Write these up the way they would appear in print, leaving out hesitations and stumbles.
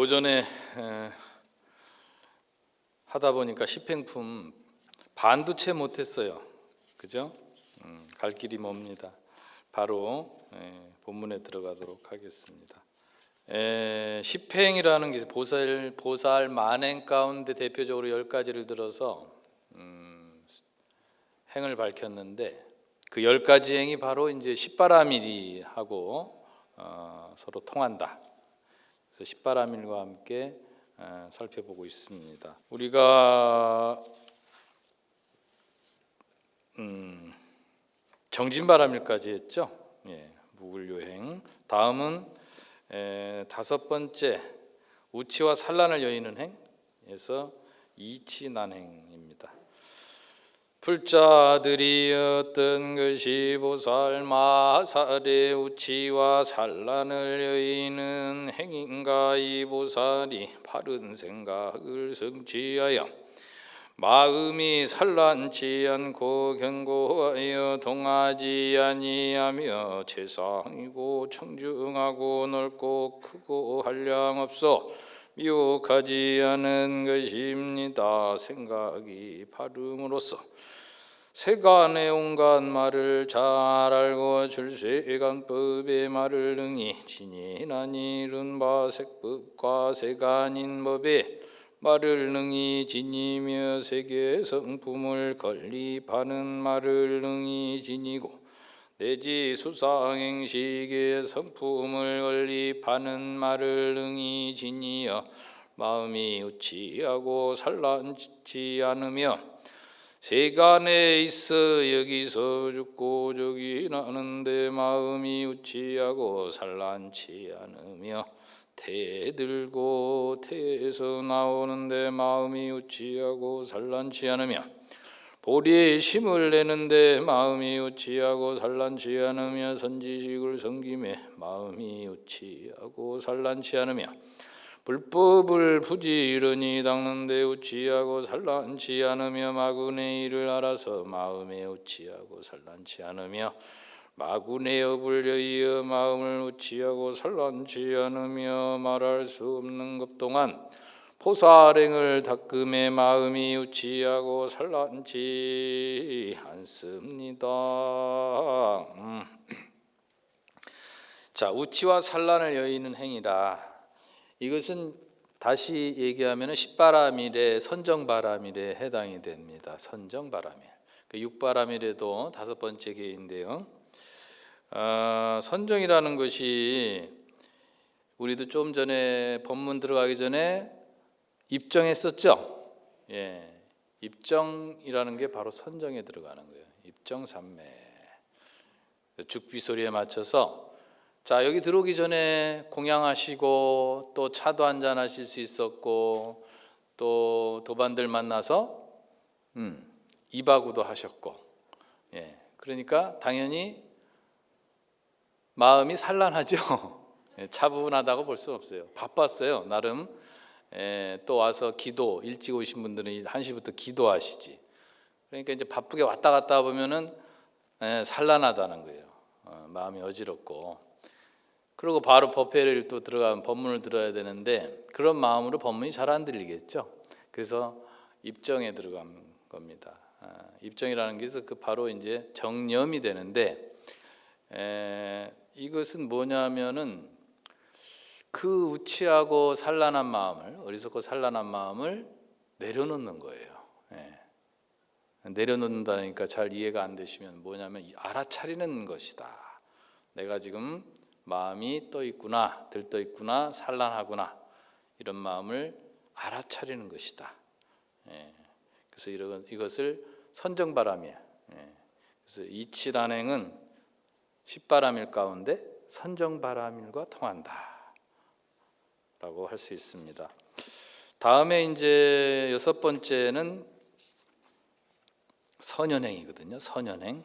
오전에 하다 보니까 십행품 반도 채 못했어요. 그죠? 갈 길이 멉니다. 바로 본문에 들어가도록 하겠습니다. 십행이라는 게 보살 만행 가운데 대표적으로 10가지를 들어서 행을 밝혔는데 그 10가지 행이 바로 이제 십바라밀이하고 서로 통한다. 그래서 십바라밀과 함께 살펴보고 있습니다. 우리가 정진바라밀까지 했죠. 무굴요행. 다음은 5번째 우치와 산란을 여의는 행에서 이치난행입니다. 불자들이었던 것이 보살 마살의 우치와 산란을 여의는 행인가. 이 보살이 바른 생각을 성취하여 마음이 산란치 않고 견고하여 동하지 아니하며 최상이고 청중하고 넓고 크고 한량없어 미혹하지 않은 것입니다. 생각이 바름으로써 세간의 온갖 말을 잘 알고 출세간법의 말을 능히 진인한 이른바 색법과 세간인 법에 말을 능히 지니며 세계 성품을 건립하는 말을 능히 지니고 내지 수상행식의 성품을 건립하는 말을 능히 지니어 마음이 우치하고 산란치 않으며 세간에 있어 여기서 죽고 저기 나는데 마음이 우치하고 산란치 않으며 태 들고 태에서 나오는데 마음이 우치하고 산란치 않으며 보리에 힘을 내는데 마음이 우치하고 산란치 않으며 선지식을 섬김에 마음이 우치하고 산란치 않으며 불법을 부지런히 닦는데 우치하고 산란치 않으며 마군의 일을 알아서 마음에 우치하고 산란치 않으며 마군의 업을 여의어 마음을 우치하고 산란치 않으며 말할 수 없는 것 동안 보살행을 닦음에 마음이 우치하고 산란치 않습니다. 자, 우치와 산란을 여의는 행위라. 이것은 다시 얘기하면 십바라밀의 선정바라밀에 해당이 됩니다. 선정바라밀. 그 육바라밀에도 5번째 개인데요. 선정이라는 것이 우리도 좀 전에 법문 들어가기 전에 입정했었죠. 입정이라는 게 바로 선정에 들어가는 거예요. 입정삼매. 죽비소리에 맞춰서 자, 여기 들어오기 전에 공양하시고 또 차도 한잔 하실 수 있었고 또 도반들 만나서 이바구도 하셨고 그러니까 당연히 마음이 산란하죠. 차분하다고 볼 수 없어요. 바빴어요. 나름 또 와서 기도 일찍 오신 분들은 1시부터 기도하시지. 그러니까 이제 바쁘게 왔다 갔다 보면은 산란하다는 거예요. 마음이 어지럽고. 그리고 바로 법회를 또 들어가면 법문을 들어야 되는데 그런 마음으로 법문이 잘 안 들리겠죠. 그래서 입정에 들어간 겁니다. 입정이라는 것은 그 바로 이제 정념이 되는데 이것은 뭐냐면은 그 우치하고 산란한 마음을 어리석고 산란한 마음을 내려놓는 거예요. 내려놓는다니까 잘 이해가 안 되시면 뭐냐면 알아차리는 것이다. 내가 지금 마음이 떠 있구나, 들떠 있구나, 산란하구나 이런 마음을 알아차리는 것이다. 그래서 이것을 선정바라밀. 그래서 이치난행은 십바라밀 가운데 선정바라밀과 통한다라고 할 수 있습니다. 다음에 이제 6번째는 선연행이거든요. 선연행.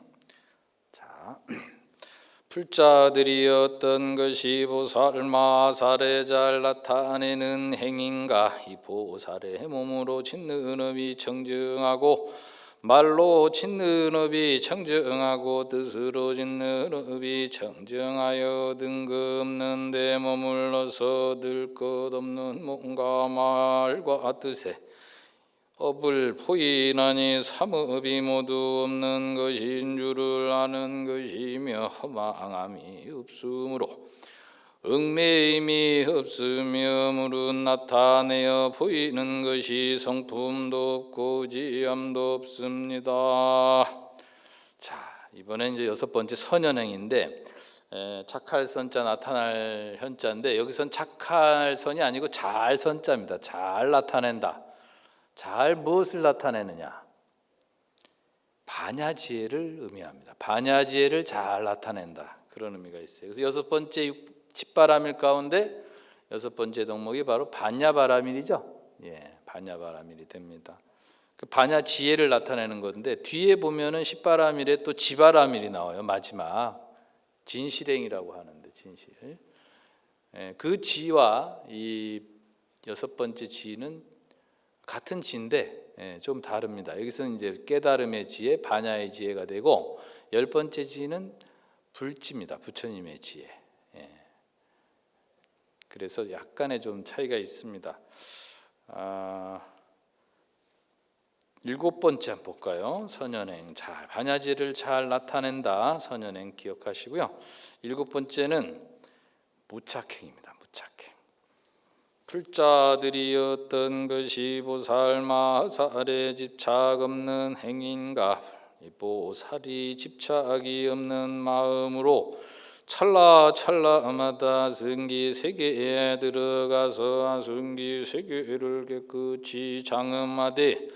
자, 불자들이었던 것이 보살 마살에 잘 나타내는 행인가. 이 보살의 몸으로 짓는 업이 청정하고 말로 짓는 업이 청정하고 뜻으로 짓는 업이 청정하여 등급없는 데 머물러서 들 것 없는 몸과 말과 뜻에 업을 포인하니 삼업이 모두 없는 것인 줄을 아는 것이며 허망함이 없으므로 얽매임이 없으며 무릇 나타내어 보이는 것이 성품도 없고 지함도 없습니다. 자, 이번엔 이제 여섯 번째 선현행인데 착할 선자 나타날 현자인데 여기선 착할 선이 아니고 잘 선자입니다. 잘 나타낸다. 잘 무엇을 나타내느냐? 반야지혜를 의미합니다. 반야지혜를 잘 나타낸다. 그런 의미가 있어요. 그래서 여섯 번째 칩바라밀 가운데 여섯 번째 덕목이 바로 반야바라밀이죠. 예, 반야바라밀이 됩니다. 그 반야지혜를 나타내는 건데 뒤에 보면은 십바라밀에 또 지바라밀이 나와요. 마지막 진실행이라고 하는데 진실. 예, 그 지와 이 여섯 번째 지는 같은 지인데 좀 다릅니다. 여기서는 이제 깨달음의 지혜, 반야의 지혜가 되고 열 번째 지는 불지입니다. 부처님의 지혜. 그래서 약간의 좀 차이가 있습니다. 일곱 번째 한번 볼까요? 선현행 잘 반야지를 잘 나타낸다. 선현행 기억하시고요. 일곱 번째는 무착행입니다. 무착행. 풀자들이 어떤 것이 보살마살에 집착 없는 행인가? 보살이 집착이 없는 마음으로 찰나찰나마다 승기 세계에 들어가서 승기 세계를 깨끗이 장엄하되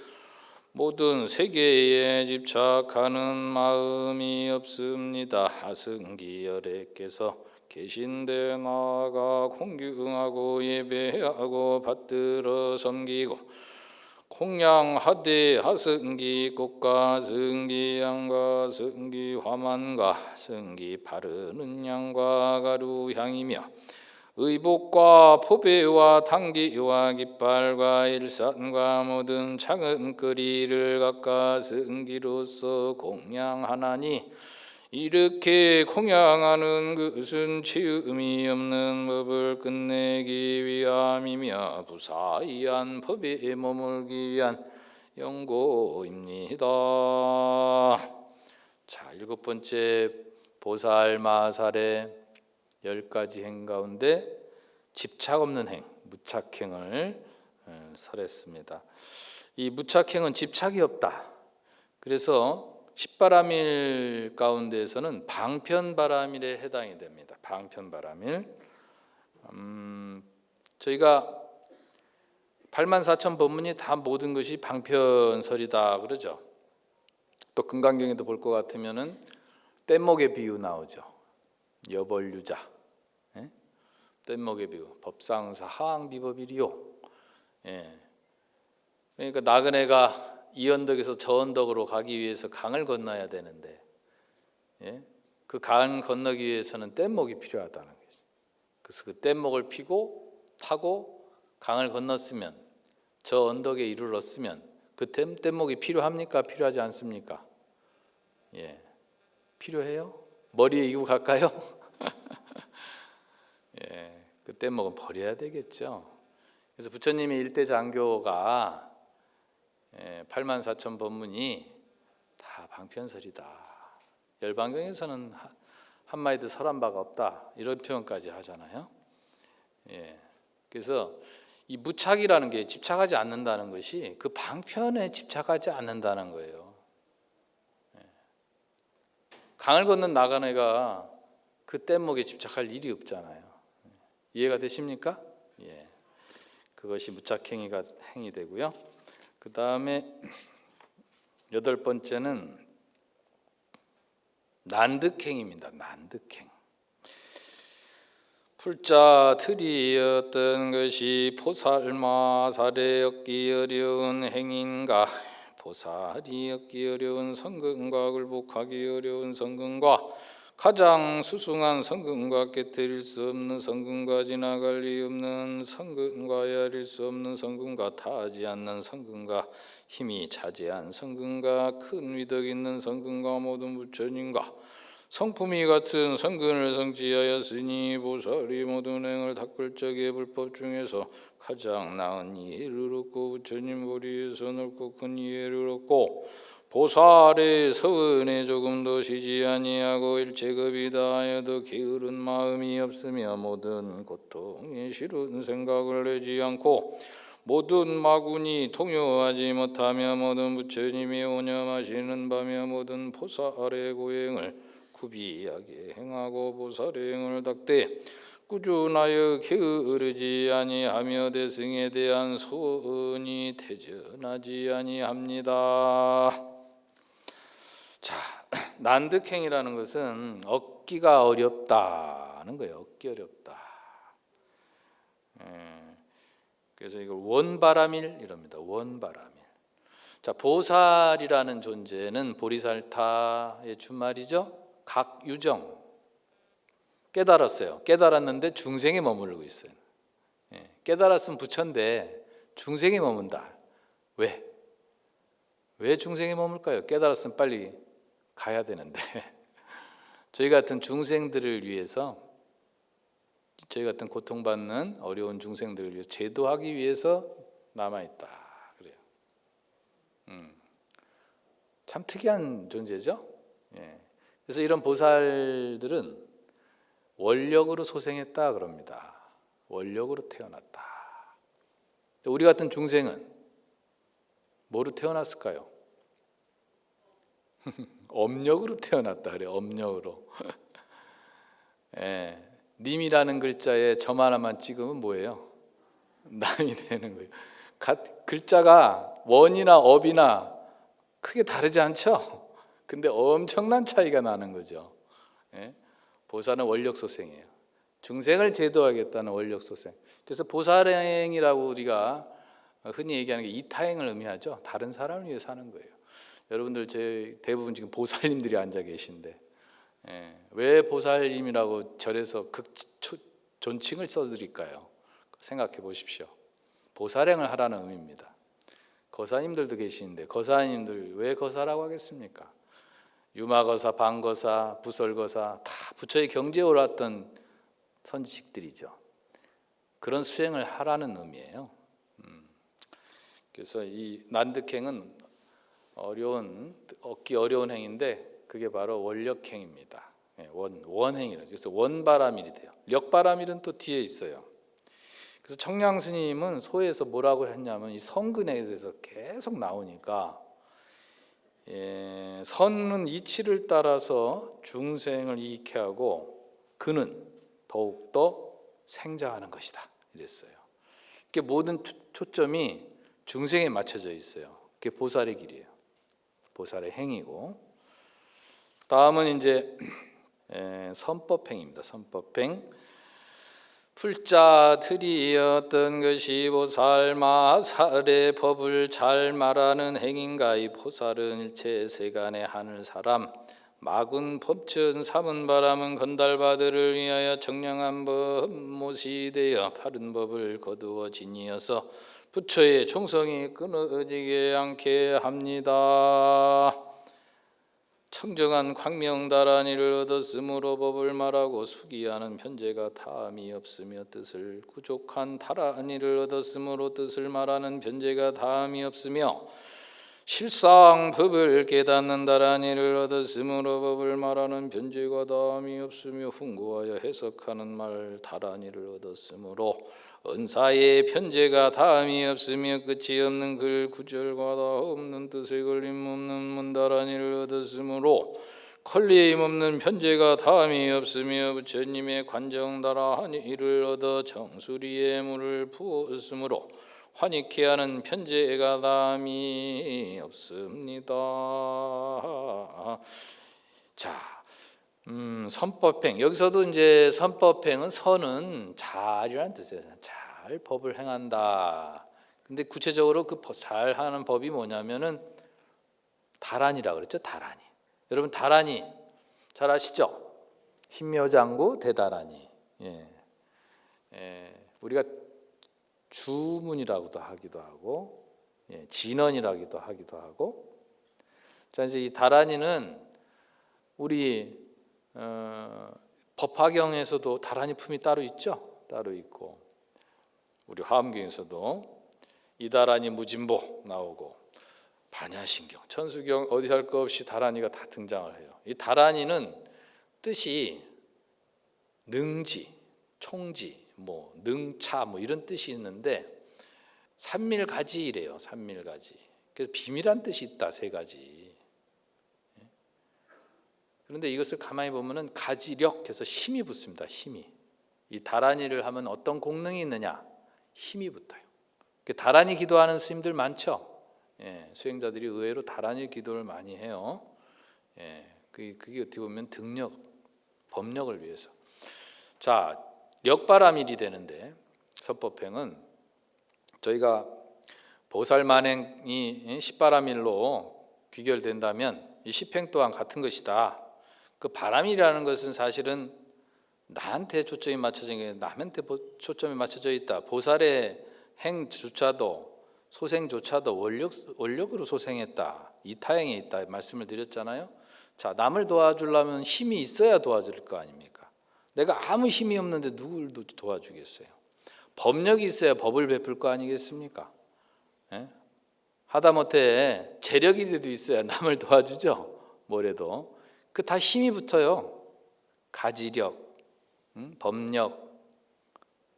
모든 세계에 집착하는 마음이 없습니다. 승기열애께서 계신데 나아가 공경하고 예배하고 받들어 섬기고 공양하되 하승기 꽃과 승기 양과 승기 화만과 승기 바르는 양과 가루 향이며 의복과 포배와 당기와 깃발과 일산과 모든 창음거리를 각각 승기로서 공양하나니 이렇게 공양하는 것은 치음이 없는 법을 끝내기 위함이며 부사이한 법에 머물기 위한 연고입니다. 자, 일곱 번째 보살마살의 10가지 행 가운데 집착 없는 행, 무착행을 설했습니다. 이 무착행은 집착이 없다. 그래서 십바라밀 가운데에서는 방편바라밀에 해당이 됩니다. 방편바라밀. 저희가 84,000 법문이 다 모든 것이 방편설이다 그러죠. 또 금강경에도 볼 것 같으면은 뗏목의 비유 나오죠. 여벌유자, 뗏목의 비유, 법상사 하항비법이리요. 그러니까 나그네가 이 언덕에서 저 언덕으로 가기 위해서 강을 건너야 되는데 그 강 건너기 위해서는 뗏목이 필요하다는 거죠. 그래서 그 뗏목을 피고 타고 강을 건넜으면 저 언덕에 이르렀으면 그 뗏목이 필요합니까? 필요하지 않습니까? 예, 필요해요? 머리에 이고 갈까요? 예, 그 뗏목은 버려야 되겠죠. 그래서 부처님의 일대 장교가 84,000 법문이 다 방편설이다. 열반경에서는 한마디도 설한 바가 없다. 이런 표현까지 하잖아요. 그래서 이 무착이라는 게 집착하지 않는다는 것이 그 방편에 집착하지 않는다는 거예요. 강을 건넌 나그네가 그 뗏목에 집착할 일이 없잖아요. 이해가 되십니까? 예. 그것이 무착행위가 행이 되고요. 그 다음에 여덟 번째는 난득행입니다. 난득행. 풀자 틀이 어떤 것이 보살마살에 얻기 어려운 행인가? 보살이 얻기 어려운 성근과 굴복하기 어려운 성근과 가장 수승한 성근과 깨뜨릴 수 없는 성근과 지나갈 리 없는 성근과 헤아릴 수 없는 성근과 타지 않는 성근과 힘이 차지한 성근과 큰 위덕 있는 성근과 모든 부처님과 성품이 같은 성근을 성취하였으니 보살이 모든 행을 닦을 적에 불법 중에서 가장 나은 이해를 얻고 부처님 보리에서 넓고 큰 이해를 얻고 보살의 서은에 조금 더 쉬지 아니하고 일체급이 다하여도 게으른 마음이 없으며 모든 고통에 싫은 생각을 내지 않고 모든 마군이 통요하지 못하며 모든 부처님이 오념하시는 바며 모든 보살의 고행을 구비하게 행하고 보살의 행을 닦되 꾸준하여 게으르지 아니하며 대승에 대한 소원이 태전하지 아니합니다. 자, 난득행이라는 것은 얻기가 어렵다는 거예요. 얻기 어렵다. 그래서 이걸 원바람일 이럽니다. 원바람일. 자, 보살이라는 존재는 보리살타의 준말이죠. 각유정. 깨달았어요. 깨달았는데 중생에 머무르고 있어요. 깨달았으면 부처인데 중생에 머문다. 왜? 왜 중생에 머물까요? 깨달았으면 빨리 가야 되는데 저희 같은 중생들을 위해서, 저희 같은 고통받는 어려운 중생들을 위해서 제도하기 위해서 남아있다 그래요. 참 특이한 존재죠. 그래서 이런 보살들은 원력으로 소생했다 그럽니다. 원력으로 태어났다. 우리 같은 중생은 뭐로 태어났을까요? 엄력으로 태어났다 그래요. 엄력으로. 님이라는 글자에 점 하나만 찍으면 뭐예요? 남이 되는 거예요. 글자가 원이나 업이나 크게 다르지 않죠? 근데 엄청난 차이가 나는 거죠. 보살은 원력소생이에요. 중생을 제도하겠다는 원력소생. 그래서 보살행이라고 우리가 흔히 얘기하는 게 이타행을 의미하죠. 다른 사람을 위해 사는 거예요. 여러분들 대부분 지금 보살님들이 앉아 계신데 왜 보살님이라고 절에서 존칭을 써드릴까요? 생각해 보십시오. 보살행을 하라는 의미입니다. 거사님들도 계시는데 거사님들 왜 거사라고 하겠습니까? 유마거사, 방거사, 부설거사 다 부처의 경지에 올랐던 선지식들이죠. 그런 수행을 하라는 의미예요. 그래서 이 난득행은 얻기 어려운 행인데 그게 바로 원력행입니다. 원행이라서. 그래서 원바라밀이 돼요. 력바라밀은 또 뒤에 있어요. 그래서 청량스님은 소에서 뭐라고 했냐면 이 선근에 대해서 계속 나오니까 선은 이치를 따라서 중생을 이익해 하고 근은 더욱더 생장하는 것이다 이랬어요. 이게 모든 초점이 중생에 맞춰져 있어요. 그게 보살의 길이에요. 보살의 행이고, 다음은 이제 선법행입니다. 선법행. 풀자들이었던 것이 보살 마살의 법을 잘 말하는 행인가. 이 보살은 일체 세간의 하늘 사람 막은 법천 삼은 바람은 건달바들을 위하여 청량한 법못이 되어 바른 법을 거두어 지니어서 부처의 총성이 끊어지게 않게 합니다. 청정한 광명다란이를 얻었으므로 법을 말하고 수기하는 편제가 다함이 없으며 뜻을 구족한 다란이를 얻었으므로 뜻을 말하는 편제가 다함이 없으며 실상 법을 깨닫는 다란이를 얻었으므로 법을 말하는 편제가 다함이 없으며 훈구하여 해석하는 말 다란이를 얻었으므로 은사의 편제가 다함이 없으며 끝이 없는 글 구절과 다 없는 뜻에 걸림 없는 문다란이를 얻었으므로 걸림 없는 편제가 다함이 없으며 부처님의 관정다란이를 얻어 정수리에 물을 부었으므로 환희케 하는 편제가 다함이 없습니다. 자, 선법행. 여기서도 이제 선법행은 선은 잘이라는 뜻이에요. 잘 법을 행한다. 근데 구체적으로 그 잘하는 법이 뭐냐면은 다란이라고 그랬죠. 다란이. 여러분 다란이 잘 아시죠? 신묘장구 대다라니. 우리가 주문이라고도 하기도 하고, 진언이라기도 하기도 하고. 자, 이제 이 다라니는 우리 법화경에서도 다라니 품이 따로 있죠. 따로 있고, 우리 화엄경에서도 이다라니 무진보 나오고, 반야신경, 천수경 어디 할 거 없이 다라니가 다 등장을 해요. 이 다라니는 뜻이 능지, 총지, 능차 이런 뜻이 있는데 산밀가지이래요. 산밀가지. 그래서 비밀한 뜻이 있다. 세 가지. 그런데 이것을 가만히 보면은 가지력해서 힘이 붙습니다. 힘이. 이 다라니를 하면 어떤功能이 있느냐? 힘이 붙어요. 다라니 기도하는 스님들 많죠. 수행자들이 의외로 다라니 기도를 많이 해요. 그게 어떻게 보면 등력, 법력을 위해서. 자, 역바라밀이 되는데 선법행은 저희가 보살만행이 10바라밀로 귀결된다면 이 10행 또한 같은 것이다. 그 바라밀이라는 것은 사실은 나한테 초점이 맞춰져 있는 게 남한테 초점이 맞춰져 있다. 보살의 행조차도 소생조차도 원력으로 소생했다. 이타행에 있다 말씀을 드렸잖아요. 자, 남을 도와주려면 힘이 있어야 도와줄 거 아닙니까? 내가 아무 힘이 없는데 누굴 도와주겠어요? 법력이 있어야 법을 베풀 거 아니겠습니까? 하다못해 재력이라도 있어야 남을 도와주죠. 뭐래도 그 다 힘이 붙어요. 가지력, 법력,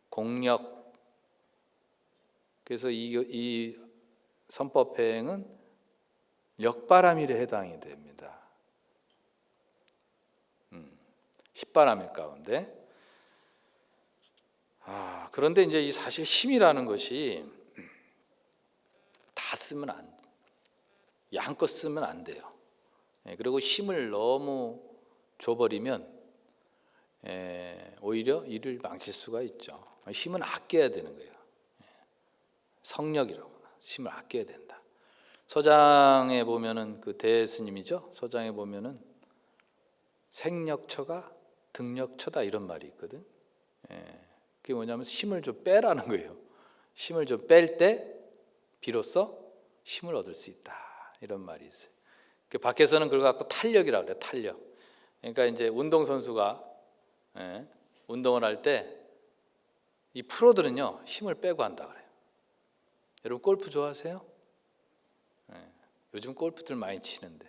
공력. 그래서 이 선법행은 역바라밀에 해당이 됩니다. 10바라밀 가운데. 그런데 이제 이 사실 힘이라는 것이 다 쓰면 양껏 쓰면 안 돼요. 그리고 힘을 너무 줘버리면 오히려 일을 망칠 수가 있죠. 힘은 아껴야 되는 거예요. 성력이라고 힘을 아껴야 된다. 서장에 보면은 그 대스님이죠. 서장에 보면은 생력처가 등력처다 이런 말이 있거든. 그게 뭐냐면 힘을 좀 빼라는 거예요. 힘을 좀 뺄 때 비로소 힘을 얻을 수 있다 이런 말이 있어요. 그 밖에서는 그걸 갖고 탄력이라고 그래요. 탄력. 그러니까 이제 운동 선수가 운동을 할 때 이 프로들은요 힘을 빼고 한다 그래요. 여러분 골프 좋아하세요? 요즘 골프들 많이 치는데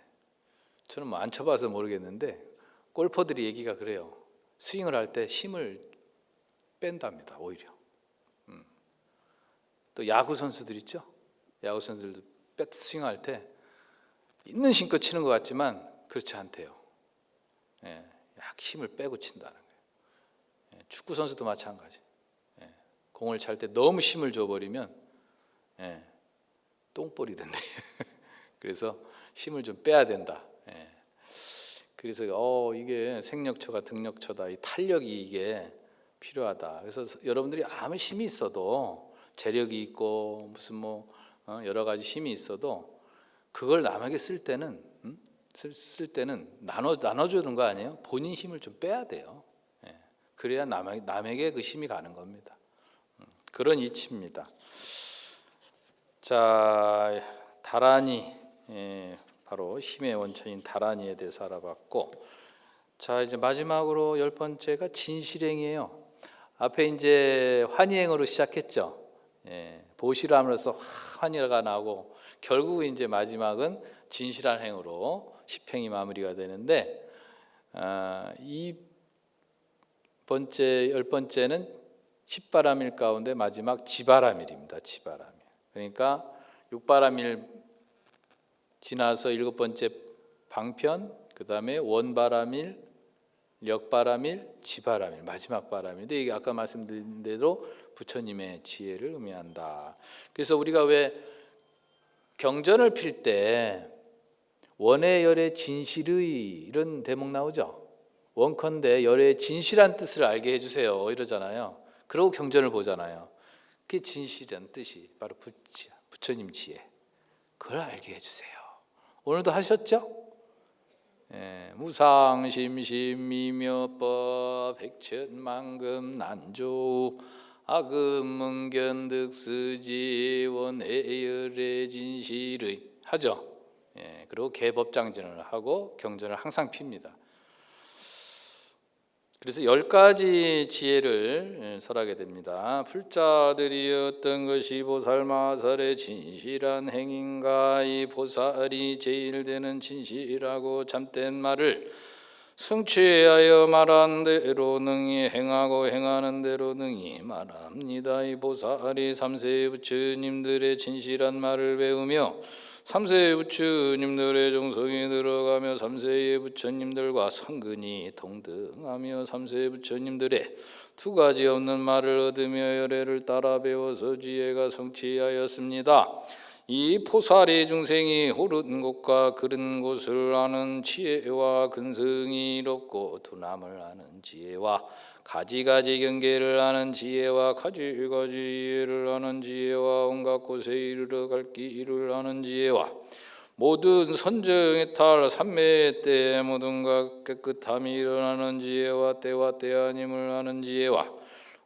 저는 안 쳐봐서 모르겠는데 골퍼들이 얘기가 그래요. 스윙을 할 때 힘을 뺀답니다. 오히려. 또 야구 선수들 있죠? 야구 선수들도 스윙할 때 있는 힘껏 치는 것 같지만 그렇지 않대요. 약 힘을 빼고 친다는 거예요. 축구 선수도 마찬가지. 공을 찰 때 너무 힘을 줘버리면 똥볼이 된대. 그래서 힘을 좀 빼야 된다. 그래서 이게 생력처가 등력처다. 이 탄력이 이게 필요하다. 그래서 여러분들이 아무 힘이 있어도 재력이 있고 무슨 여러 가지 힘이 있어도 그걸 남에게 쓸 때는 나눠주는 거 아니에요? 본인 힘을 좀 빼야 돼요. 그래야 남에게 그 힘이 가는 겁니다. 그런 이치입니다. 자, 다라니, 바로 힘의 원천인 다라니에 대해서 알아봤고, 자 이제 마지막으로 10번째가 진실행이에요. 앞에 이제 환희행으로 시작했죠. 보실함으로써 환희가 나오고 결국 이제 마지막은 진실한 행으로 10행이 마무리가 되는데, 이 번째 10번째는 10바라밀 가운데 마지막 지바라밀입니다. 지바라밀. 그러니까 6바라밀 지나서 7번째 방편, 그 다음에 원바라밀, 역바라밀, 지바라밀, 마지막 바라밀인데 이게 아까 말씀드린 대로 부처님의 지혜를 의미한다. 그래서 우리가 왜 경전을 필 때 원의 열의 진실의 이런 대목 나오죠. 원컨대 열의 진실한 뜻을 알게 해주세요 이러잖아요. 그러고 경전을 보잖아요. 그게 진실이라는 뜻이 바로 부처님 지혜. 그걸 알게 해주세요. 오늘도 하셨죠? 무상심심미묘법 백천만금 난조 아금문견득스지원 애열의 진실의 하죠. 그리고 개법장전을 하고 경전을 항상 핍니다. 그래서 10가지 지혜를 설하게 됩니다. 풀자들이 어떤 것이 보살마살의 진실한 행인가? 이 보살이 제일 되는 진실하고 참된 말을 승취하여 말한 대로 능히 행하고 행하는 대로 능히 말합니다. 이 보살이 삼세 부처님들의 진실한 말을 배우며 삼세의 부처님들의 정성이 들어가며 삼세의 부처님들과 성근이 동등하며 삼세의 부처님들의 두 가지 없는 말을 얻으며 열애를 따라 배워서 지혜가 성취하였습니다. 이 포사리 중생이 옳은 곳과 그른 곳을 아는 지혜와 근성이 이롭고 두남을 아는 지혜와 가지가지 경계를 아는 지혜와 가지가지 이해를 아는 지혜와 온갖 곳에 이르러 갈 길을 아는 지혜와 모든 선정의 탈 삼매의 때 모든 것 깨끗함이 일어나는 지혜와 때와 때 아님을 아는 지혜와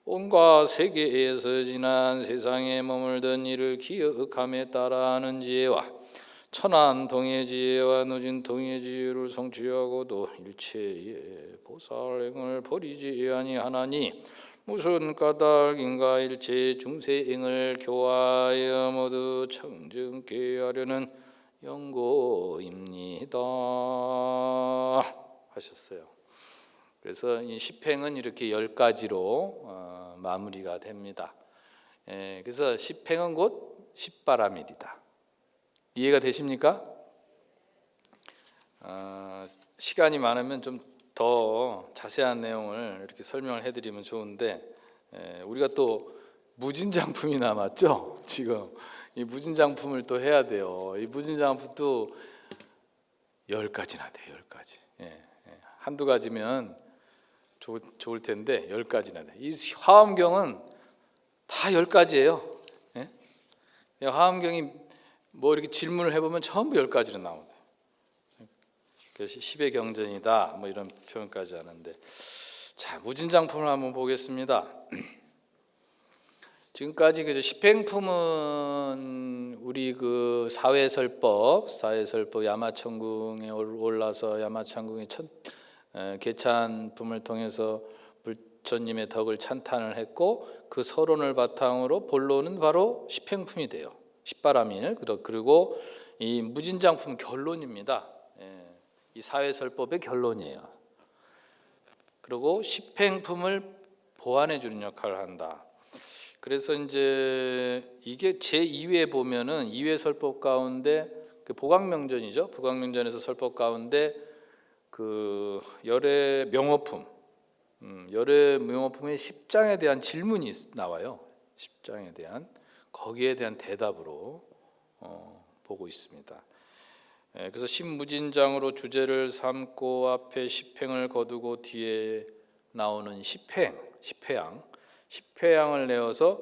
온갖 세계에서 지난 세상에 머물던 일을 기억함에 따라 아는 지혜와 천한 통해지혜와 누진 통해지혜를 성취하고도 일체의 보살행을 버리지 아니하나니 무슨 까닭인가? 일체의 중생을 교화하여 모두 청정케 하려는 연고입니다 하셨어요. 그래서 이 십행은 이렇게 10가지로 마무리가 됩니다. 그래서 십행은 곧 십바라밀이다. 이해가 되십니까? 시간이 많으면 좀 더 자세한 내용을 이렇게 설명을 해드리면 좋은데 우리가 또 무진장품이 남았죠. 지금 이 무진장품을 또 해야 돼요. 이 무진장품도 10가지나 돼요. 10가지. 한두 가지면 좋을 텐데 10가지나 돼. 이 화엄경은 다 10가지예요. 화엄경이 뭐 이렇게 질문을 해보면 전부 10가지로 나옵니다. 그래서 10의 경전이다 뭐 이런 표현까지 하는데, 자 무진장품을 한번 보겠습니다. 지금까지 그 십행품은 우리 그 사회설법 야마천궁에 올라서 야마천궁의 개찬품을 통해서 부처님의 덕을 찬탄을 했고 그 서론을 바탕으로 본론은 바로 십행품이 돼요. 십바라밀. 그리고 이 무진장품 결론입니다. 이 사회설법의 결론이에요. 그리고 십행품을 보완해 주는 역할을 한다. 그래서 이제 이게 제2회 보면은 2회 설법 가운데 그 보강명전이죠. 보강명전에서 설법 가운데 그 열애 명호품, 열애 명호품의 10장에 대한 질문이 나와요. 10장에 대한 거기에 대한 대답으로 보고 있습니다. 그래서 십무진장으로 주제를 삼고 앞에 십행을 거두고 뒤에 나오는 십회양을 내어서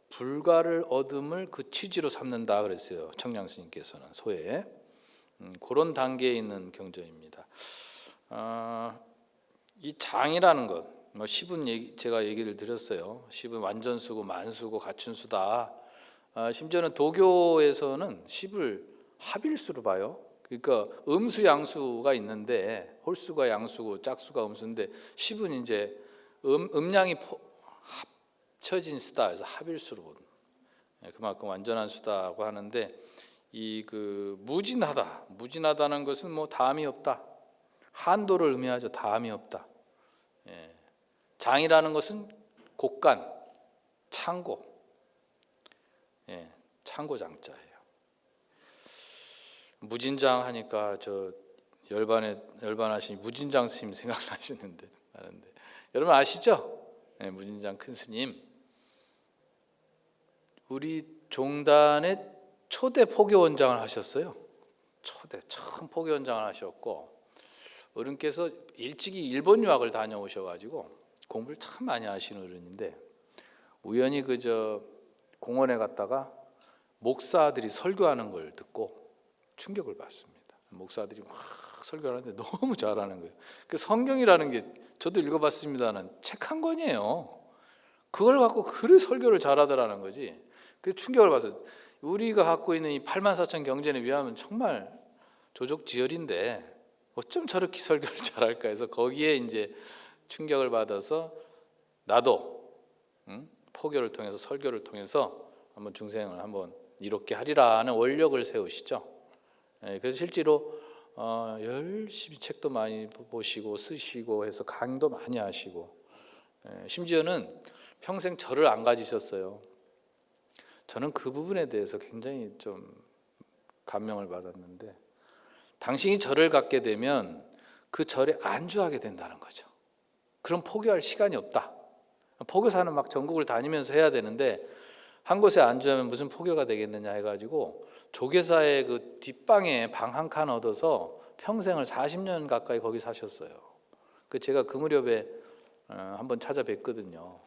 불가를 얻음을 그 취지로 삼는다 그랬어요. 청량스님께서는 소에 그런 단계에 있는 경전입니다. 이 장이라는 것, 뭐 십은 제가 얘기를 드렸어요. 십은 완전수고 만수고 갖춘수다. 심지어는 도교에서는 십을 합일수로 봐요. 그러니까 음수 양수가 있는데 홀수가 양수고 짝수가 음수인데 십은 이제 음량이 합쳐진 수다. 그래서 합일수로 보는. 그만큼 완전한 수다고 하는데 이 그 무진하다는 것은 뭐 다함이 없다. 한도를 의미하죠. 다함이 없다. 장이라는 것은 곡간, 창고, 창고 장자예요. 무진장 하니까 저 열반하신 무진장 스님 생각나시는데 여러분 아시죠? 무진장 큰 스님 우리 종단의 초대 포교원장을 하셨어요. 처음 포교원장을 하셨고 어른께서 일찍이 일본 유학을 다녀오셔가지고 공부를 참 많이 하시는 어른인데 우연히 그저 공원에 갔다가 목사들이 설교하는 걸 듣고 충격을 받습니다. 목사들이 막 설교하는데 너무 잘하는 거예요. 그 성경이라는 게 저도 읽어봤습니다는 책 한 권이에요. 그걸 갖고 그래 설교를 잘하더라는 거지. 그 충격을 받았어요. 우리가 갖고 있는 이 84,000 경전에 비하면 정말 조족지혈인데 어쩜 저렇게 설교를 잘할까 해서 거기에 이제 충격을 받아서 나도 포교를 통해서 설교를 통해서 한번 중생을 한번 이롭게 하리라는 원력을 세우시죠. 그래서 실제로 열심히 책도 많이 보시고 쓰시고 해서 강의도 많이 하시고, 심지어는 평생 절을 안 가지셨어요. 저는 그 부분에 대해서 굉장히 좀 감명을 받았는데, 당신이 절을 갖게 되면 그 절에 안주하게 된다는 거죠. 그럼 포교할 시간이 없다. 포교사는 막 전국을 다니면서 해야 되는데 한 곳에 안주하면 무슨 포교가 되겠느냐 해가지고 조계사의 그 뒷방에 방 한 칸 얻어서 평생을 40년 가까이 거기 사셨어요. 그 제가 그 무렵에 한번 찾아뵀거든요.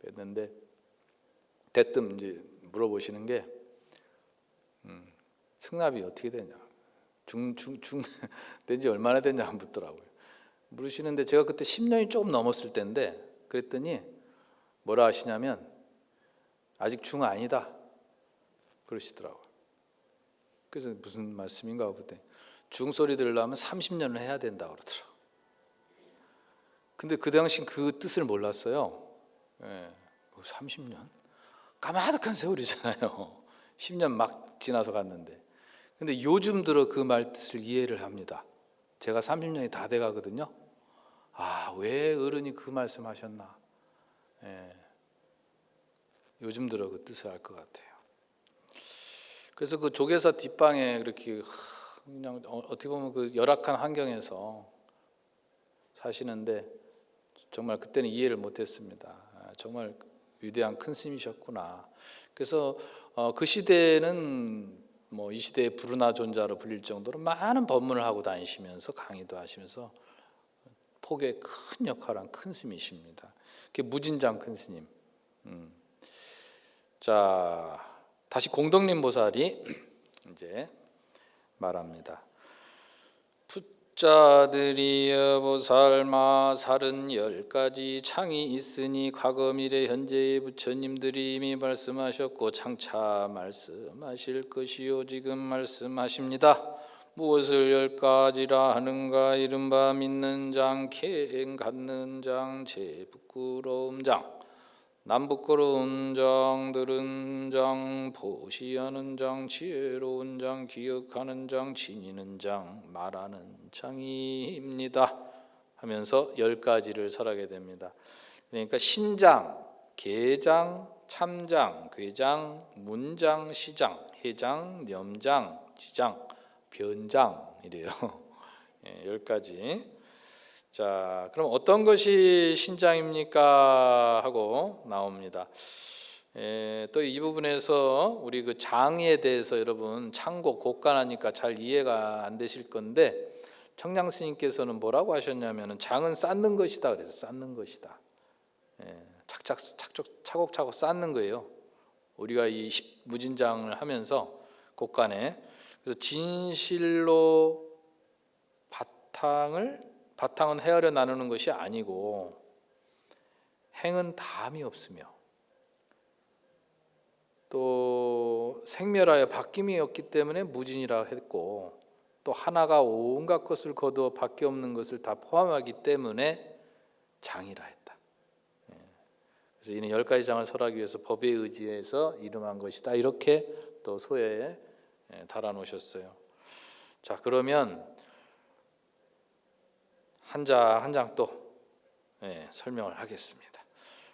뵀는데 대뜸 이제 물어보시는 게 승납이 어떻게 되냐, 된지 얼마나 됐냐 묻더라고요. 물으시는데 제가 그때 10년이 조금 넘었을 때인데 그랬더니 뭐라 하시냐면 아직 중 아니다 그러시더라고요. 그래서 무슨 말씀인가 보더니 중 소리 들으려면 30년을 해야 된다 그러더라고요. 근데 그 당시 그 뜻을 몰랐어요. 30년? 까마득한 세월이잖아요. 10년 막 지나서 갔는데. 근데 요즘 들어 그 말 뜻을 이해를 합니다. 제가 30년이 다 돼 가거든요. 왜 어른이 그 말씀 하셨나. 요즘 들어 그 뜻을 알 것 같아요. 그래서 그 조계사 뒷방에 그렇게 그냥 어떻게 보면 그 열악한 환경에서 사시는데 정말 그때는 이해를 못했습니다. 정말 위대한 큰 스님이셨구나. 그래서 그 시대에는 뭐 이 시대의 불운하 존자로 불릴 정도로 많은 법문을 하고 다니시면서 강의도 하시면서 포교에 큰 역할을 한 큰 스님이십니다. 그게 무진장 큰 스님. 자, 다시 공덕림 보살이 이제 말합니다. 풋자들이여 보살마 살은 10가지 창이 있으니 과거 미래 현재의 부처님들이 이미 말씀하셨고 장차 말씀하실 것이요 지금 말씀하십니다. 무엇을 10가지라 하는가. 이른바 믿는 장, 갱 갖는 장, 제 부끄러움 장, 남 부끄러운 장, 들은 장, 보시하는 장, 지혜로운 장, 기억하는 장, 지니는 장, 말하는 장입니다 하면서 10가지를 설하게 됩니다. 그러니까 신장, 계장, 참장, 괴장, 문장, 시장, 해장, 염장, 지장, 변장 이래요. 10가지. 자, 그럼 어떤 것이 신장입니까? 하고 나옵니다. 또 이 부분에서 우리 그 장에 대해서 여러분 창고 곡간하니까 잘 이해가 안 되실 건데 청량 스님께서는 뭐라고 하셨냐면은 장은 쌓는 것이다 그래서 쌓는 것이다. 차곡차곡 쌓는 거예요. 우리가 이 무진장을 하면서 곡간에 그래서 진실로 바탕은 헤아려 나누는 것이 아니고 행은 다함이 없으며 또 생멸하여 바뀜이 없기 때문에 무진이라 했고 또 하나가 온갖 것을 거두어 밖에 없는 것을 다 포함하기 때문에 장이라 했다. 그래서 이는 10가지 장을 설하기 위해서 법에 의지해서 이름한 것이다. 이렇게 또 소회에 달아놓으셨어요. 자, 그러면 한 장 한 장 또 설명을 하겠습니다.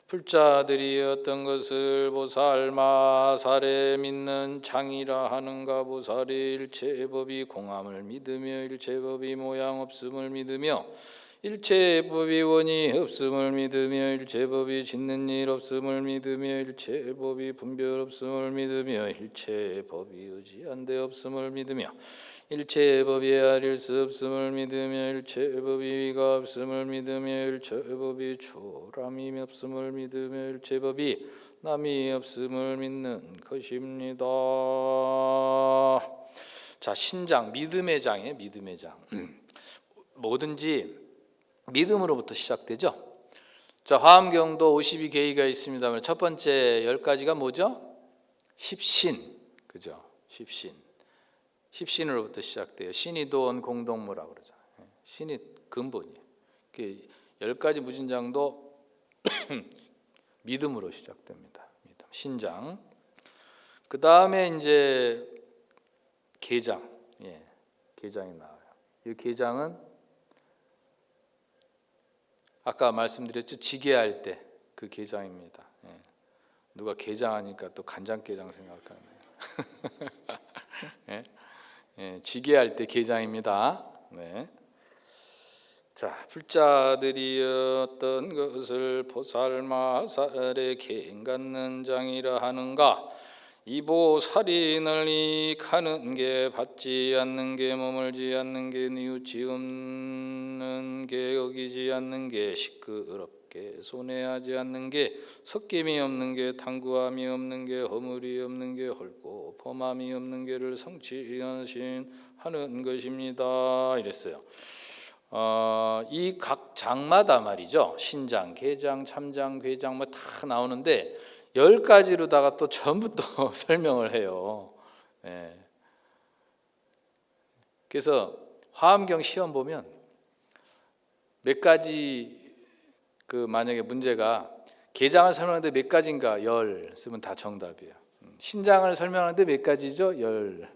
불자들이 어떤 것을 보살마 살에 믿는 장이라 하는가. 보살이 일체법이 공함을 믿으며 일체법이 모양 없음을 믿으며 일체법이 원이 없음을 믿으며 일체법이 짓는 일 없음을 믿으며 일체법이 분별 없음을 믿으며 일체법이 의지한 데 없음을 믿으며 일체법이 헤아릴 수 없음을 믿으며 일체법이 위가 없음을 믿으며 일체법이 초람이 없음을 믿으며 일체법이 남이 없음을 믿는 것입니다. 자, 신장, 믿음의 장이에요. 믿음의 장. 뭐든지 믿음으로부터 시작되죠. 자, 화엄경도 52계의가 있습니다만 첫 번째 10가지가 뭐죠? 십신, 그죠? 십신으로부터 시작돼요. 신이 도원 공동무라고 그러죠. 신이 근본이에요. 10가지 무진장도 믿음으로 시작됩니다. 믿음, 신장. 그 다음에 이제 계장, 계장이 나와요. 이 계장은 아까 말씀드렸죠. 지게할 때 그 게장입니다. 누가 게장하니까 또 간장게장 생각하네요. 지게할 때 게장입니다. 네. 자, 불자들이 어떤 것을 보살마살에 갱 갖는 장이라 하는가? 이 보살이 널리 가는 게 받지 않는 게 머물지 않는 게 뉘우치 없는 게 어기지 않는 게 시끄럽게 손해하지 않는 게 섞임이 없는 게 탐구함이 없는 게 허물이 없는 게 헐고 범함이 없는 게를 성취하신 하는 것입니다. 이랬어요. 이 각 장마다 말이죠. 신장, 계장, 참장, 괴장 뭐 다 나오는데 10가지로다가 또 전부 또 설명을 해요. 그래서 화엄경 시험 보면 몇 가지 만약에 문제가 계장을 설명하는데 몇 가지인가 10 쓰면 다 정답이에요. 신장을 설명하는데 몇 가지죠? 10.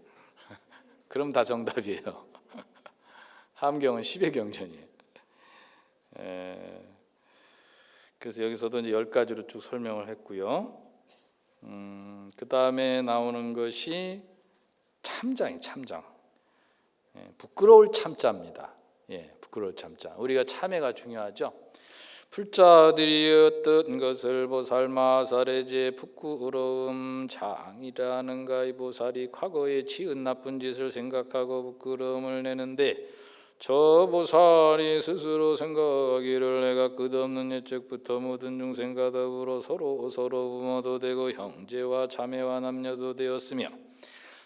그럼 다 정답이에요. 화엄경은 10의 경전이에요. 그래서 여기서도 이제 10가지로 쭉 설명을 했고요. 그 다음에 나오는 것이 참장이 참장. 부끄러울 참자입니다. 부끄러울 참자. 우리가 참회가 중요하죠. 불자들이 어떤 것을 보살마살의 부끄러움 장이라는가? 이 보살이 과거에 지은 나쁜 짓을 생각하고 부끄러움을 내는데 저 보살이 스스로 생각하기를 내가 끝없는 옛적부터 모든 중생과 더불어 서로 부모도 되고 형제와 자매와 남녀도 되었으며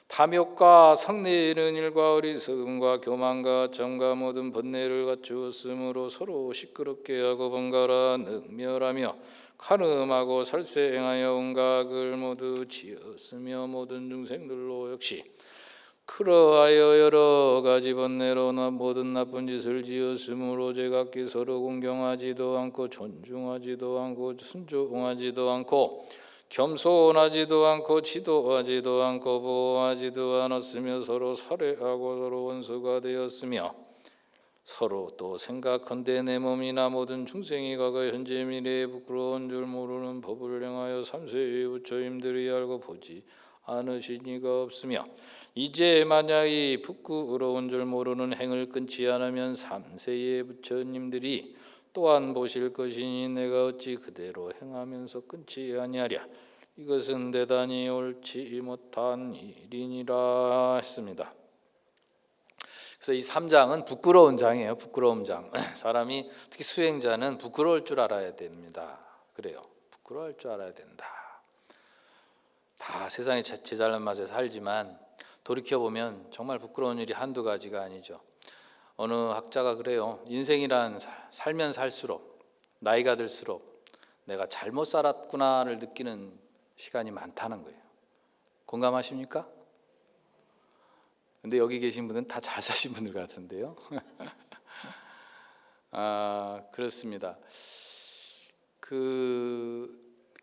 탐욕과 성내는 일과 어리석음과 교만과 점과 모든 번뇌를 갖추었으므로 서로 시끄럽게 하고 번갈아 능멸하며 간음하고 살생하여 온갖 악을 모두 지었으며 모든 중생들로 역시 그러하여 여러 가지 번뇌로 모든 나쁜 짓을 지었으므로 제각기 서로 공경하지도 않고 존중하지도 않고 순종하지도 않고 겸손하지도 않고 지도하지도 않고 보호하지도 않았으며 서로 살해하고 서로 원수가 되었으며 서로 또 생각컨대 내 몸이나 모든 중생이 과거 현재 미래에 부끄러운 줄 모르는 법을 행하여 삼세의 부처님들이 알고 보지 않으시니가 없으며 이제 만약 이 부끄러운 줄 모르는 행을 끊지 않으면 삼세의 부처님들이 또한 보실 것이니 내가 어찌 그대로 행하면서 끊지 아니하랴. 이것은 대단히 옳지 못한 일이니라 했습니다. 그래서 이 3장은 부끄러운 장이에요. 부끄러운 장. 사람이 특히 수행자는 부끄러울 줄 알아야 됩니다. 그래요. 부끄러울 줄 알아야 된다. 다 세상에 제 잘난 맛에 살지만 돌이켜보면 정말 부끄러운 일이 한두 가지가 아니죠. 어느 학자가 그래요. 인생이란 살면 살수록 나이가 들수록 내가 잘못 살았구나를 느끼는 시간이 많다는 거예요. 공감하십니까? 근데 여기 계신 분은 다 잘 사신 분들 같은데요. 그렇습니다.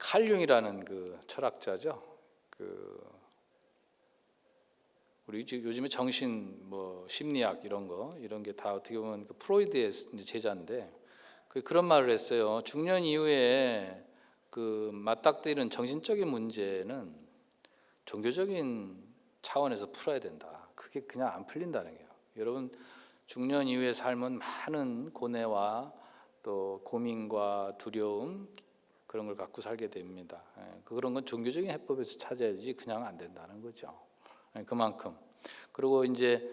칼 융이라는 철학자죠. 우리 요즘에 정신 심리학 이런 게 다 어떻게 보면 프로이드의 제자인데 그런 말을 했어요. 중년 이후에 맞닥뜨리는 정신적인 문제는 종교적인 차원에서 풀어야 된다. 그게 그냥 안 풀린다는 거예요. 여러분 중년 이후의 삶은 많은 고뇌와 또 고민과 두려움 그런 걸 갖고 살게 됩니다. 그런 건 종교적인 해법에서 찾아야지 그냥 안 된다는 거죠. 그만큼. 그리고 이제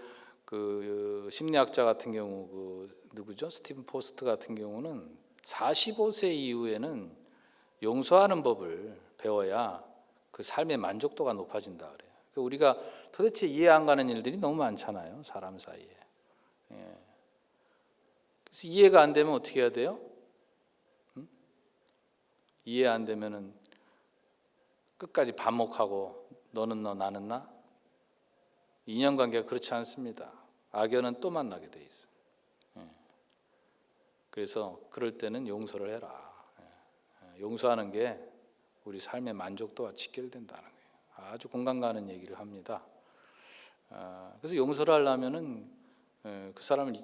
심리학자 같은 경우 누구죠? 스티븐 포스트 같은 경우는 45세 이후에는 용서하는 법을 배워야 그 삶의 만족도가 높아진다 그래요. 우리가 도대체 이해 안 가는 일들이 너무 많잖아요, 사람 사이에. 그래서 이해가 안 되면 어떻게 해야 돼요? 이해 안 되면은 끝까지 반목하고 너는 너 나는 나? 인연관계가 그렇지 않습니다. 악연은 또 만나게 돼 있어. 그래서 그럴 때는 용서를 해라. 용서하는 게 우리 삶의 만족도와 직결된다는 거예요. 아주 공감 가는 얘기를 합니다. 그래서 용서를 하려면은 그 사람을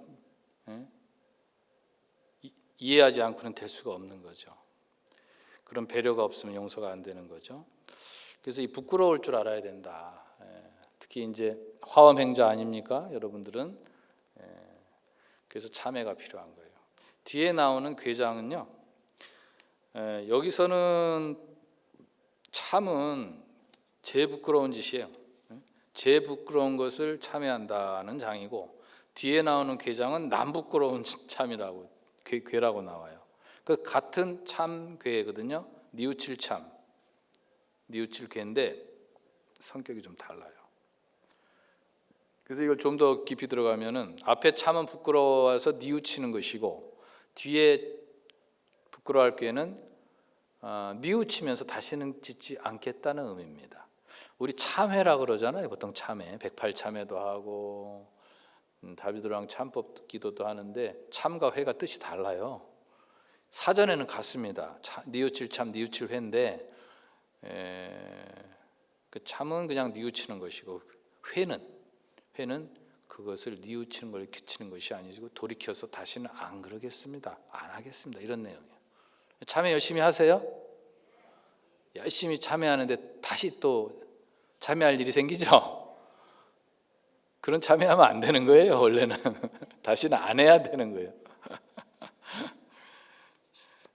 이해하지 않고는 될 수가 없는 거죠. 그런 배려가 없으면 용서가 안 되는 거죠. 그래서 이 부끄러울 줄 알아야 된다. 특히 이제 화엄행자 아닙니까, 여러분들은? 그래서 참회가 필요한 거예요. 뒤에 나오는 궤장은요, 여기서는 참은 제 부끄러운 짓이에요. 제 부끄러운 것을 참회한다는 장이고, 뒤에 나오는 궤장은 남 부끄러운 참이라고, 궤라고 나와요. 그 같은 참궤거든요. 뉘우칠 참, 뉘우칠 궤인데 성격이 좀 달라요. 그래서 이걸 좀 더 깊이 들어가면은 앞에 참은 부끄러워서 뉘우치는 것이고, 뒤에 부끄러워할 궤는 뉘우치면서 다시는 짓지 않겠다는 의미입니다. 우리 참회라 그러잖아요. 보통 참회, 108참회도 하고 다비드랑 참법 기도도 하는데 참과 회가 뜻이 달라요. 사전에는 같습니다. 뉘우칠 참, 뉘우칠 회인데 그 참은 그냥 뉘우치는 것이고, 회는 그것을 뉘우치는 걸 끼치는 것이 아니고 돌이켜서 다시는 안 그러겠습니다, 안 하겠습니다, 이런 내용이에요. 참회 열심히 하세요. 열심히 참회하는데 다시 또 참회할 일이 생기죠. 그런 참회하면 안 되는 거예요. 원래는 다시는 안 해야 되는 거예요.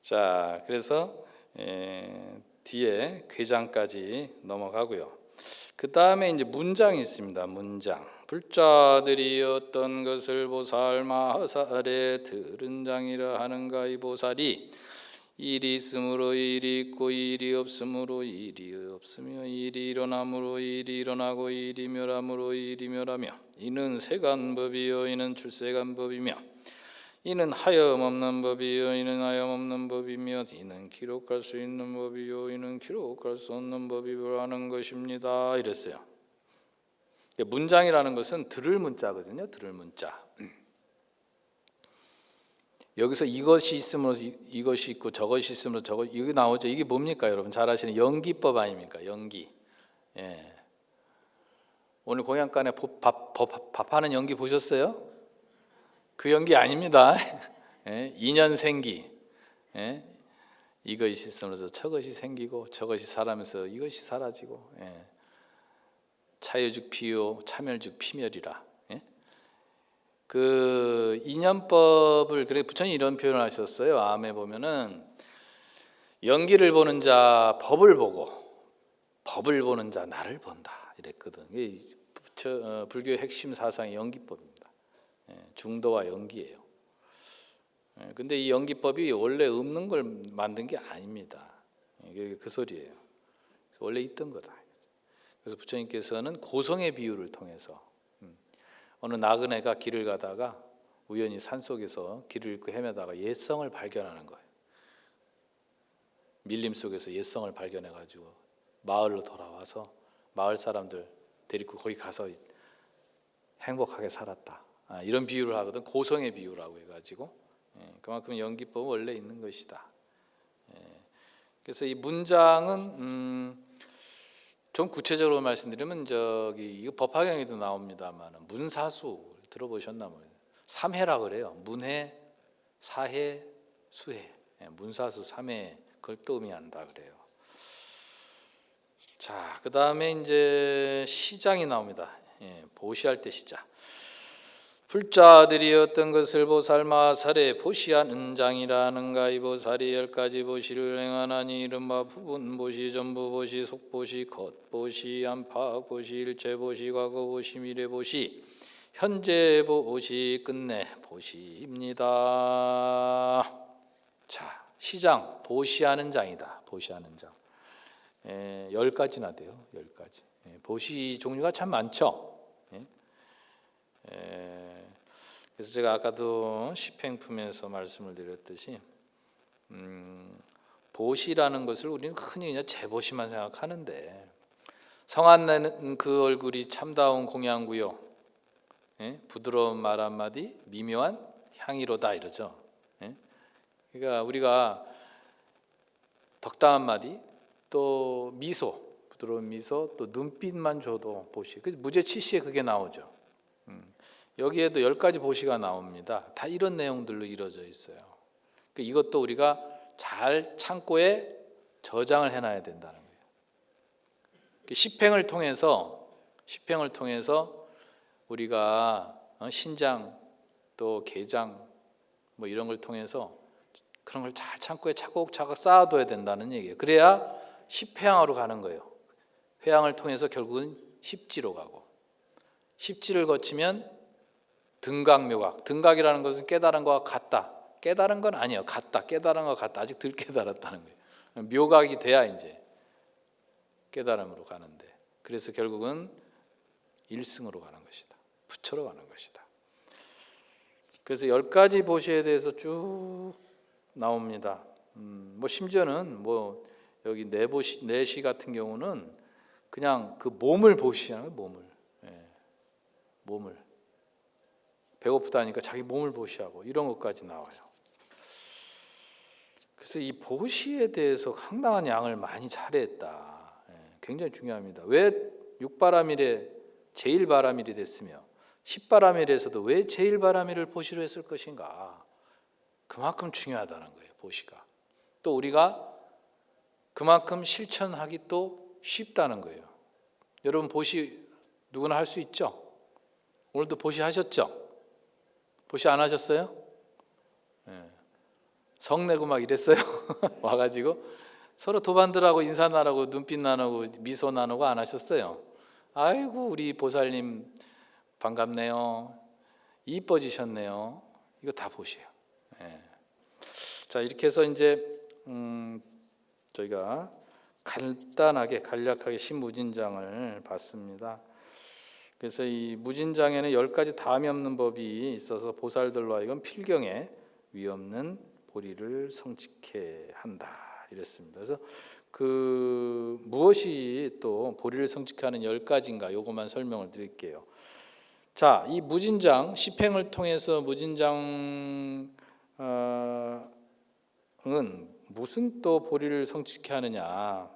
자, 그래서 뒤에 궤장까지 넘어가고요. 그 다음에 이제 문장이 있습니다. 문장. 불자들이 어떤 것을 보살마하살에 들은 장이라 하는가. 이 보살이 일이 있으므로 일이 있고 일이 없으므로 일이 없으며 일이 일어나므로 일이 일어나고 일이 멸함으로 일이 멸하며 이는 세간법이요 이는 출세간법이며 이는 하염없는 법이요 이는 하염없는 법이며 이는 기록할 수 있는 법이요 이는 기록할 수 없는 법이라는 것입니다. 이랬어요. 문장이라는 것은 들을 문자거든요. 들을 문자. 여기서 이것이 있으므로 이것이 있고 저것이 있으므로 저것, 이게 나오죠. 이게 뭡니까, 여러분? 잘 아시는 연기법 아닙니까? 연기. 오늘 공양간에 밥하는 연기 보셨어요? 그 연기 아닙니다. 인연생기. 이것이 있으면서 저것이 생기고 저것이 살아면서 이것이 사라지고. 차유즉 피요 차멸즉 피멸이라. 그 인연법을, 그래 부처님 이런 표현을 하셨어요. 암에 보면은 연기를 보는 자 법을 보고 법을 보는 자 나를 본다 이랬거든. 불교의 핵심 사상이 연기법입니다. 중도와 연기예요. 근데 이 연기법이 원래 없는 걸 만든 게 아닙니다. 이게 그 소리예요. 원래 있던 거다. 그래서 부처님께서는 고성의 비유를 통해서 어느 나그네가 길을 가다가 우연히 산속에서 길을 잃고 헤매다가 옛성을 발견하는 거예요. 밀림 속에서 옛성을 발견해가지고 마을로 돌아와서 마을 사람들 데리고 거기 가서 행복하게 살았다. 이런 비유를 하거든. 고성의 비유라고 해가지고 그만큼 연기법은 원래 있는 것이다. 그래서 이 문장은 좀 구체적으로 말씀드리면 이거 법화경에도 나옵니다만 문사수 들어보셨나 모르겠어요. 3회라 그래요. 문회, 사회, 수회. 문사수 3회 그걸 또 의미한다 그래요. 자, 그 다음에 이제 시장이 나옵니다. 보시할 때 시작. 불자들이 어떤 것을 보살마살에 보시한 은장이라는가. 이 보살이 10가지 보시를 행하나니 이른바 부분보시, 전부보시, 속보시, 겉보시, 안팎보시, 일체보시, 과거보시, 미래보시, 현재보시, 끝내보시입니다. 자, 시장, 보시하는 장이다. 보시하는 장. 10가지나 돼요. 10가지. 보시 종류가 참 많죠. 그래서 제가 아까도 시행품에서 말씀을 드렸듯이 보시라는 것을 우리는 흔히 그냥 제보시만 생각하는데, 성안내는 그 얼굴이 참다운 공양구요, 부드러운 말 한마디 미묘한 향이로다 이러죠. 그러니까 우리가 덕담 한마디, 또 미소, 부드러운 미소, 또 눈빛만 줘도 보시. 무죄치시에 그게 나오죠. 여기에도 10가지 보시가 나옵니다. 다 이런 내용들로 이루어져 있어요. 이것도 우리가 잘 창고에 저장을 해놔야 된다는 거예요. 시행을 통해서 우리가 신장 또 게장 뭐 이런 걸 통해서 그런 걸 잘 창고에 차곡차곡 쌓아둬야 된다는 얘기예요. 그래야 십회양으로 가는 거예요. 회양을 통해서 결국은 십지로 가고, 십지를 거치면 등각묘각. 등각이라는 것은 깨달은 것과 같다. 깨달은 건 아니에요. 같다. 깨달은 것 같다. 아직 덜 깨달았다는 거예요. 묘각이 돼야 이제 깨달음으로 가는데, 그래서 결국은 일승으로 가는 것이다. 부처로 가는 것이다. 그래서 10가지 보시에 대해서 쭉 나옵니다. 뭐 심지어는 뭐 여기 내시 같은 경우는 그냥 그 몸을 보시하는 거예요. 몸을 배고프다니까 자기 몸을 보시하고 이런 것까지 나와요. 그래서 이 보시에 대해서 상당한 양을 많이 차례했다. 굉장히 중요합니다. 왜 6바라밀에 제1바라밀이 됐으며 10바라밀에서도 왜 제1바라밀을 보시로 했을 것인가? 그만큼 중요하다는 거예요. 보시가. 또 우리가 그만큼 실천하기 또 쉽다는 거예요. 여러분 보시 누구나 할 수 있죠? 오늘도 보시 하셨죠? 보시 안 하셨어요? 성내고 막 이랬어요. 와가지고 서로 도반들하고 인사 나누고 눈빛 나누고 미소 나누고 안 하셨어요? 아이고 우리 보살님 반갑네요. 이뻐지셨네요. 이거 다 보시요. 자, 이렇게 해서 이제 저희가 간단하게 간략하게 신무진장을 봤습니다. 그래서 이 무진장에는 10가지 다음이 없는 법이 있어서 보살들로 하여금 필경에 위없는 보리를 성취케 한다 이랬습니다. 그래서 그 무엇이 또 보리를 성취하는 10가지인가 요것만 설명을 드릴게요. 자, 이 무진장 시행을 통해서 무진장은 무슨 또 보리를 성취케 하느냐?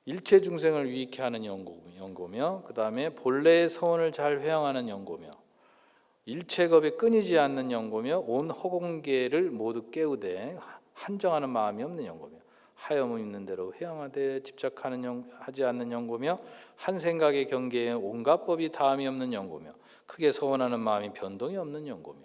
일체 중생을 유익케 하는 연고며, 그 다음에 본래의 서원을 잘 회영하는 연고며, 일체겁에 끊이지 않는 연고며, 온 허공계를 모두 깨우되 한정하는 마음이 없는 연고며, 하염 있는 대로 회영하되 집착하지 않는 연고며, 한 생각의 경계에 온갖 법이 다함이 없는 연고며, 크게 서원하는 마음이 변동이 없는 연고며,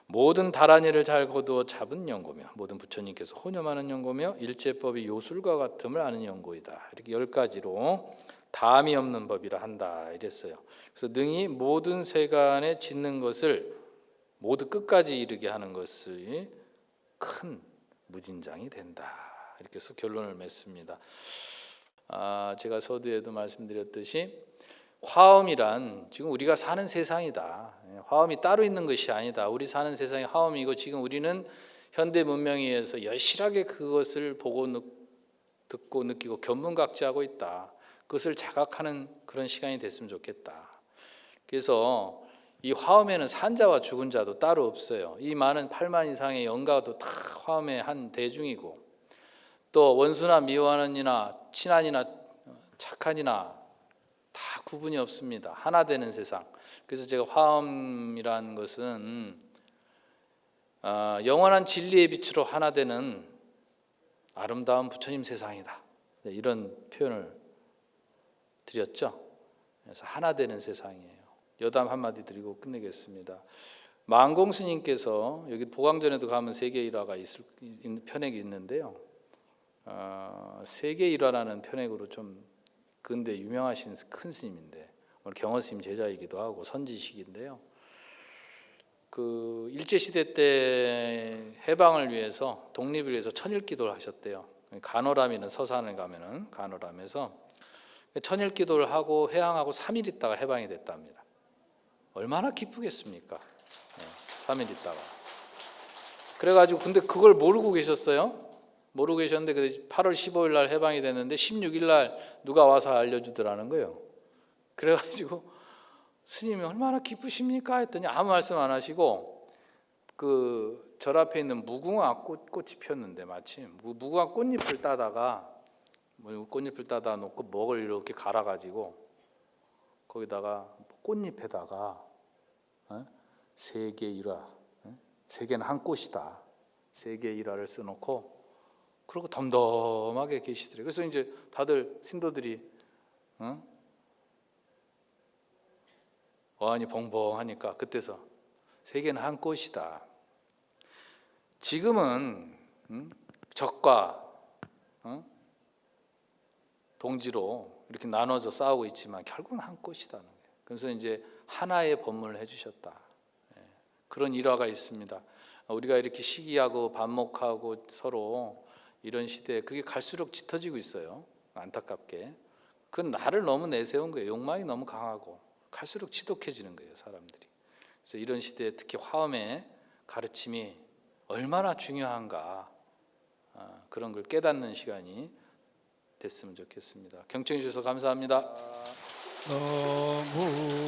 모든 다란이를 잘 거두어 잡은 연고며, 모든 부처님께서 혼념하는 연고며, 일체법이 요술과 같음을 아는 연고이다. 이렇게 10가지로 다함이 없는 법이라 한다 이랬어요. 그래서 능히 모든 세간에 짓는 것을 모두 끝까지 이르게 하는 것이 큰 무진장이 된다. 이렇게 해서 결론을 맺습니다. 제가 서두에도 말씀드렸듯이 화엄이란 지금 우리가 사는 세상이다. 화엄이 따로 있는 것이 아니다. 우리 사는 세상이 화엄이고, 지금 우리는 현대 문명에 의해서 여실하게 그것을 보고 듣고 느끼고 견문각지하고 있다. 그것을 자각하는 그런 시간이 됐으면 좋겠다. 그래서 이 화엄에는 산자와 죽은 자도 따로 없어요. 이 많은 8만 이상의 영가도 다 화엄의 한 대중이고, 또 원수나 미워하는이나 친한이나 착한이나 다 구분이 없습니다. 하나 되는 세상. 그래서 제가 화엄이라는 것은 영원한 진리의 빛으로 하나 되는 아름다운 부처님 세상이다. 이런 표현을 드렸죠. 그래서 하나 되는 세상이에요. 여담 한마디 드리고 끝내겠습니다. 만공 스님께서 여기 보광전에도 가면 세계일화가 편액이 있는데요. 세계일화라는 편액으로 좀 근대 유명하신 큰 스님인데, 오늘 경허스님 제자이기도 하고 선지식인데요. 그 일제시대 때 해방을 위해서, 독립을 위해서 천일기도를 하셨대요. 간호람이는 서산을 가면은 간호람에서 천일 기도를 하고 회항하고 3일 있다가 해방이 됐답니다. 얼마나 기쁘겠습니까? 3일 있다가. 그래가지고 근데 그걸 모르고 계셨어요. 모르고 계셨는데 8월 15일 날 해방이 됐는데 16일 날 누가 와서 알려주더라는 거예요. 그래가지고 스님이 얼마나 기쁘십니까 했더니 아무 말씀 안 하시고 그 절 앞에 있는 무궁화 꽃이 폈는데 마침 무궁화 꽃잎을 따다가 꽃잎을 따다 놓고 먹을 이렇게 갈아가지고 거기다가 꽃잎에다가 세계 일화, 세계는 한 꽃이다, 세계 일화를 써놓고 그러고 덤덤하게 계시더래요. 그래서 이제 다들 신도들이 어안이 벙벙하니까 그때서 세계는 한 꽃이다. 지금은 적과 동지로 이렇게 나눠져 싸우고 있지만 결국은 한 꽃이다는 거예요. 그래서 이제 하나의 법문을 해주셨다. 그런 일화가 있습니다. 우리가 이렇게 시기하고 반목하고 서로 이런 시대에 그게 갈수록 짙어지고 있어요. 안타깝게. 그건 나를 너무 내세운 거예요. 욕망이 너무 강하고 갈수록 지독해지는 거예요, 사람들이. 그래서 이런 시대에 특히 화엄의 가르침이 얼마나 중요한가, 그런 걸 깨닫는 시간이 됐으면 좋겠습니다. 경청해 주셔서 감사합니다. 너무